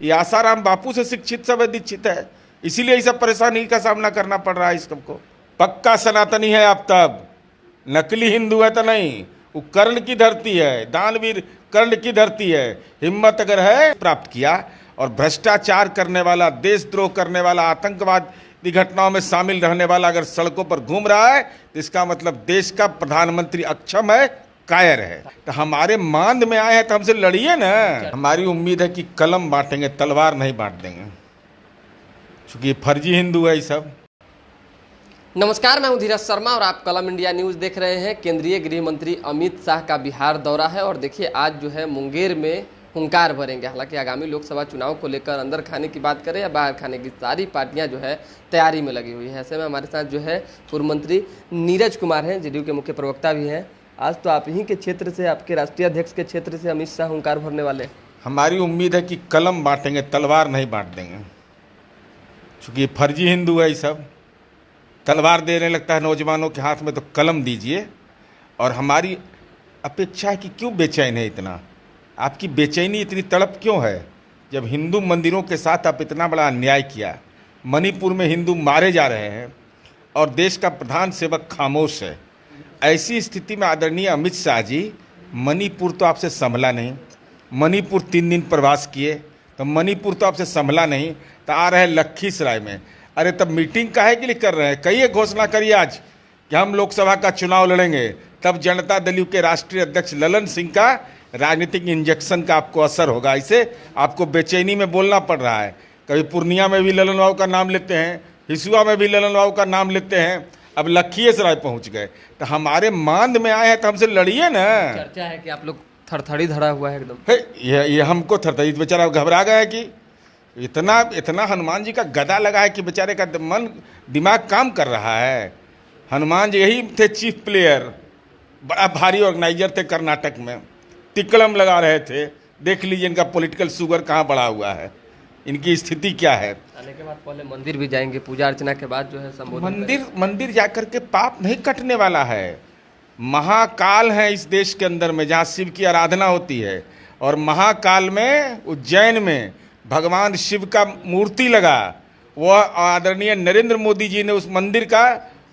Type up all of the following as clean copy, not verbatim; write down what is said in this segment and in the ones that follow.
ये आसाराम बापू से शिक्षित सब दीक्षित है, इसीलिए ये सब परेशानी का सामना करना पड़ रहा है इस सबको। पक्का सनातनी है आप, तब नकली हिंदू है तो नहीं। वो कर्ण की धरती है, दानवीर कर्ण की धरती है। हिम्मत अगर है प्राप्त किया, और भ्रष्टाचार करने वाला, देशद्रोह करने वाला, आतंकवादी घटनाओं में शामिल रहने वाला अगर सड़कों पर घूम रहा है तो इसका मतलब देश का प्रधानमंत्री अक्षम है, कायर है। तो हमारे मांद में आए हैं तो हमसे लड़िए ना। हमारी उम्मीद है कि कलम बांटेंगे, तलवार नहीं बांट देंगे, क्योंकि फर्जी हिंदू है ये सब। नमस्कार, मैं हूं धीरज शर्मा और आप कलम इंडिया न्यूज़ देख रहे हैं। केंद्रीय गृह मंत्री अमित शाह का बिहार दौरा है और देखिए आज जो है मुंगेर में हुंकार भरेंगे। हालांकि आगामी लोकसभा चुनाव को लेकर अंदर खाने की बात करें या बाहर खाने की, सारी पार्टियां जो है तैयारी में लगी हुई है। ऐसे में हमारे साथ जो है पूर्व मंत्री नीरज कुमार हैं, जेडीयू के मुख्य प्रवक्ता भी हैं। आज तो आप ही के क्षेत्र से, आपके राष्ट्रीय अध्यक्ष के क्षेत्र से अमित शाह हुंकार भरने वाले। हमारी उम्मीद है कि कलम बांटेंगे, तलवार नहीं बांट देंगे, क्योंकि फर्जी हिंदू है ये सब। तलवार देने लगता है नौजवानों के हाथ में, तो कलम दीजिए। और हमारी अपेक्षा है कि क्यों बेचैन है इतना, आपकी बेचैनी इतनी तड़प क्यों है? जब हिंदू मंदिरों के साथ आप इतना बड़ा अन्याय किया, मणिपुर में हिंदू मारे जा रहे हैं और देश का प्रधान सेवक खामोश है, ऐसी स्थिति में आदरणीय अमित शाह जी, मणिपुर तो आपसे संभला नहीं। मणिपुर 3 दिन प्रवास किए तो मणिपुर तो आपसे संभला नहीं, तो आ रहे लखीसराय में। अरे तब मीटिंग काहे के लिए कर रहे हैं? कहिए, घोषणा करिए आज कि हम लोकसभा का चुनाव लड़ेंगे। तब जनता दल के राष्ट्रीय अध्यक्ष ललन सिंह का राजनीतिक इंजेक्शन का आपको असर होगा। इसे आपको बेचैनी में बोलना पड़ रहा है। कभी पूर्णिया में भी ललन बाबू का नाम लेते हैं, हिसुआ में भी ललन बाबू का नाम लेते हैं, अब लखीसराय पहुंच गए। तो हमारे मांद में आए हैं तो हमसे लड़िए ना। चर्चा है कि आप लोग थरथड़ी धरा हुआ है एकदम। ये हमको थरथड़ी, बेचारा घबरा गया है कि इतना हनुमान जी का गदा लगा है कि बेचारे का मन दिमाग काम कर रहा है। हनुमान जी यही थे चीफ प्लेयर, बड़ा भारी ऑर्गेनाइजर थे कर्नाटक में, तिकड़म लगा रहे थे। देख लीजिए इनका पॉलिटिकल शुगर कहाँ बढ़ा हुआ है, इनकी स्थिति क्या है। आने के बाद पहले मंदिर भी जाएंगे, पूजा अर्चना के बाद जो है संबोधन। मंदिर जाकर के पाप नहीं कटने वाला है। महाकाल है इस देश के अंदर में, जहाँ शिव की आराधना होती है। और महाकाल में, उज्जैन में भगवान शिव का मूर्ति लगा। वह आदरणीय नरेंद्र मोदी जी ने उस मंदिर का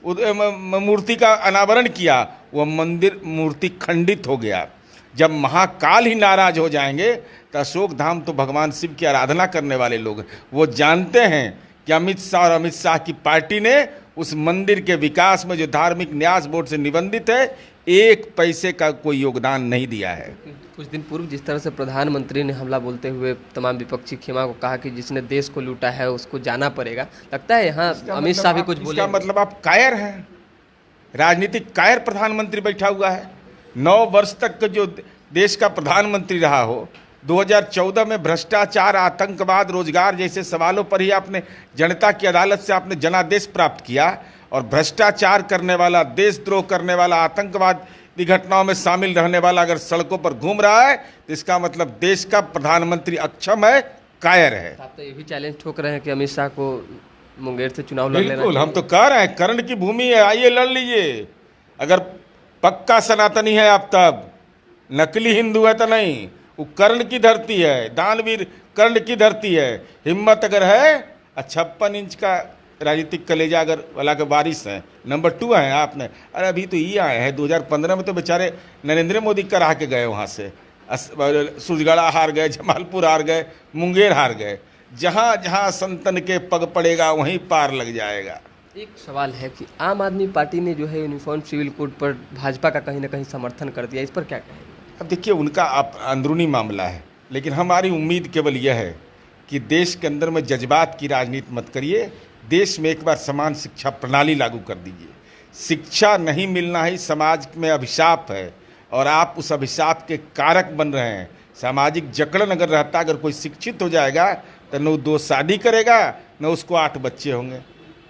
मूर्ति का अनावरण किया। वह मंदिर मूर्ति खंडित हो गया। जब महाकाल ही नाराज हो जाएंगे तो अशोक धाम तो भगवान शिव की आराधना करने वाले लोग, वो जानते हैं कि अमित शाह और अमित शाह की पार्टी ने उस मंदिर के विकास में, जो धार्मिक न्यास बोर्ड से निबंधित है, 1 पैसे का कोई योगदान नहीं दिया है। कुछ दिन पूर्व जिस तरह से प्रधानमंत्री ने हमला बोलते हुए तमाम विपक्षी खेमा को कहा कि जिसने देश को लूटा है उसको जाना पड़ेगा, लगता है यहाँ अमित शाह भी कुछ बोले? इसका मतलब आप कायर हैं, राजनीतिक कायर प्रधानमंत्री बैठा हुआ है। 9 वर्ष तक जो देश का प्रधानमंत्री रहा हो, 2014 में भ्रष्टाचार, आतंकवाद, रोजगार जैसे सवालों पर ही आपने जनता की अदालत से आपने जनादेश प्राप्त किया। और भ्रष्टाचार करने वाला, देशद्रोह करने वाला, आतंकवादी घटनाओं में शामिल रहने वाला अगर सड़कों पर घूम रहा है तो इसका मतलब देश का प्रधानमंत्री अक्षम है, कायर है। आप तो ये भी चैलेंज ठोक रहे हैं कि अमित शाह को मुंगेर से चुनाव लड़ लेना। बिल्कुल, हम तो कह रहे हैं कर्ण की भूमि है, आइए लड़ लीजिए। अगर पक्का सनातनी है आप, तब नकली हिंदू है तो नहीं। वो कर्ण की धरती है, दानवीर कर्ण की धरती है। हिम्मत अगर है, 56 इंच का राजनीतिक कलेजा अगर वाला के वारिस हैं, नंबर 2 हैं आपने। अरे अभी तो ये आए हैं 2015 में, तो बेचारे नरेंद्र मोदी करा के गए वहाँ से। सुरजगढ़ा हार गए, जमालपुर हार गए, मुंगेर हार गए। जहाँ जहाँ संतन के पग पड़ेगा वहीं पार लग जाएगा। एक सवाल है कि आम आदमी पार्टी ने जो है यूनिफॉर्म सिविल कोड पर भाजपा का कहीं ना कहीं समर्थन कर दिया, इस पर क्या कहेंगे? अब देखिए, उनका अंदरूनी मामला है, लेकिन हमारी उम्मीद केवल यह है कि देश के अंदर में जज्बात की राजनीति मत करिए। देश में एक बार समान शिक्षा प्रणाली लागू कर दीजिए। शिक्षा नहीं मिलना ही समाज में अभिशाप है, और आप उस अभिशाप के कारक बन रहे हैं। सामाजिक जकड़न अगर रहता, अगर कोई शिक्षित हो जाएगा तो न 2 शादी करेगा, न उसको 8 बच्चे होंगे।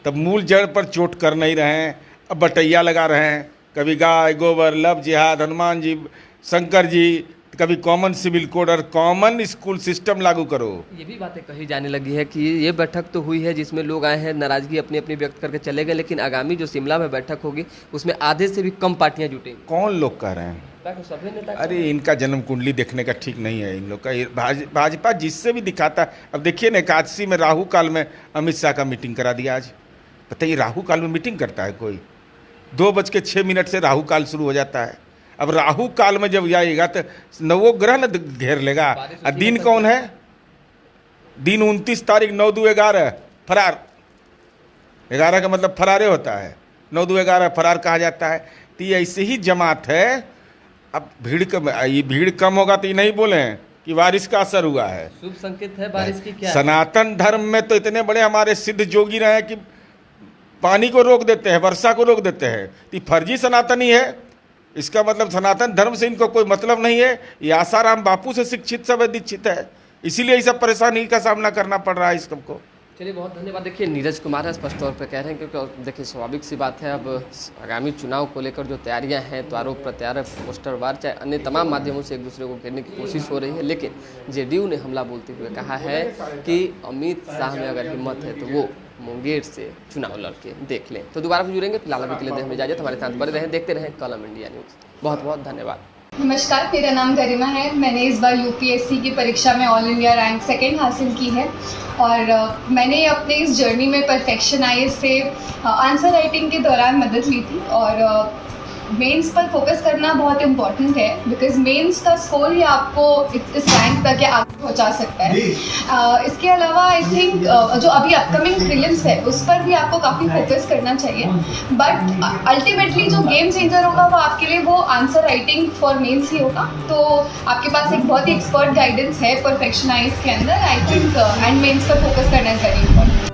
तब मूल जड़ पर चोट कर नहीं रहे हैं, अब बटैया लगा रहे हैं। कभी गाय गोबर, लव जिहाद, हनुमान जी, शंकर जी, कभी कॉमन सिविल कोड और कॉमन स्कूल सिस्टम लागू करो। ये भी बातें कही जाने लगी है कि ये बैठक तो हुई है जिसमें लोग आए हैं, नाराजगी अपनी अपनी व्यक्त करके चले गए, लेकिन आगामी जो शिमला में बैठक होगी उसमें आधे से भी कम पार्टियां जुटेंगी। कौन लोग कह रहे हैं? भाजपा के सभी नेता अरे इनका जन्म कुंडली देखने का ठीक नहीं है इन लोग का। ये भाजपा जिससे भी दिखाता, अब देखिए ना एकादशी में राहु काल में अमित शाह का मीटिंग करा दिया आज। बताइए राहु काल में मीटिंग करता है कोई? 2:06 से राहु काल शुरू हो जाता है। अब राहु काल में जब आएगा तो नवोग्रह न घेर लेगा। और दिन कौन है? दिन 29 तारीख 9/2/11 फरार। 11 का मतलब फरारे होता है, 9/2/11 फरार कहा जाता है। तो ये ऐसे ही जमात है। अब भीड़ कम होगा तो ये नहीं बोले कि बारिश का असर हुआ है। शुभ संकेत है बारिश की क्या? सनातन धर्म में तो इतने बड़े हमारे सिद्ध जोगी रहे कि पानी को रोक देते हैं, वर्षा को रोक देते हैं। तो फर्जी सनातनी है, इसका मतलब सनातन धर्म से इनको कोई मतलब नहीं है। ये आसाराम बापू से शिक्षित सब दीक्षित है, इसीलिए सब परेशानी का सामना करना पड़ रहा है इस सबको। चलिए बहुत धन्यवाद। देखिए नीरज कुमार है स्पष्ट तौर पर कह रहे हैं, क्योंकि देखिए स्वाभाविक सी बात है, अब आगामी चुनाव को लेकर जो तैयारियां हैं तो आरोप प्रत्यारोप, पोस्टर वार, चाहे अन्य तमाम माध्यमों से एक दूसरे को घेरने की कोशिश हो रही है। लेकिन जेडीयू ने हमला बोलते हुए कहा है कि अमित शाह में अगर हिम्मत है तो वो मुंगेर से चुनाव लड़के देख लें। तो दोबारा जुड़ेंगे, फिलहाल अभी के लिए दें हमें इजाजत। हमारे साथ बने रहें, देखते रहें कलम इंडिया न्यूज़। बहुत बहुत धन्यवाद। नमस्कार, मेरा नाम गरिमा है। मैंने इस बार यूपीएससी की परीक्षा में ऑल इंडिया रैंक 2 हासिल की है और मैंने अपने इस जर्नी में परफेक्शन आईएएस से आंसर राइटिंग के दौरान मदद ली थी। और मेंस पर फोकस करना बहुत इम्पॉर्टेंट है, बिकॉज मेंस का स्कोर ही आपको इस रैंक तक के आगे पहुंचा सकता है। इसके अलावा आई थिंक जो अभी अपकमिंग प्रीलिम्स है उस पर भी आपको काफ़ी फोकस करना चाहिए। बट अल्टीमेटली जो गेम चेंजर होगा वो आपके लिए वो आंसर राइटिंग फॉर मेंस ही होगा। तो आपके पास एक बहुत ही एक्सपर्ट गाइडेंस है परफेक्शन आईएएस के अंदर, आई थिंक, एंड मेंस पर फोकस करना इज वेरी इंपॉर्टेंट।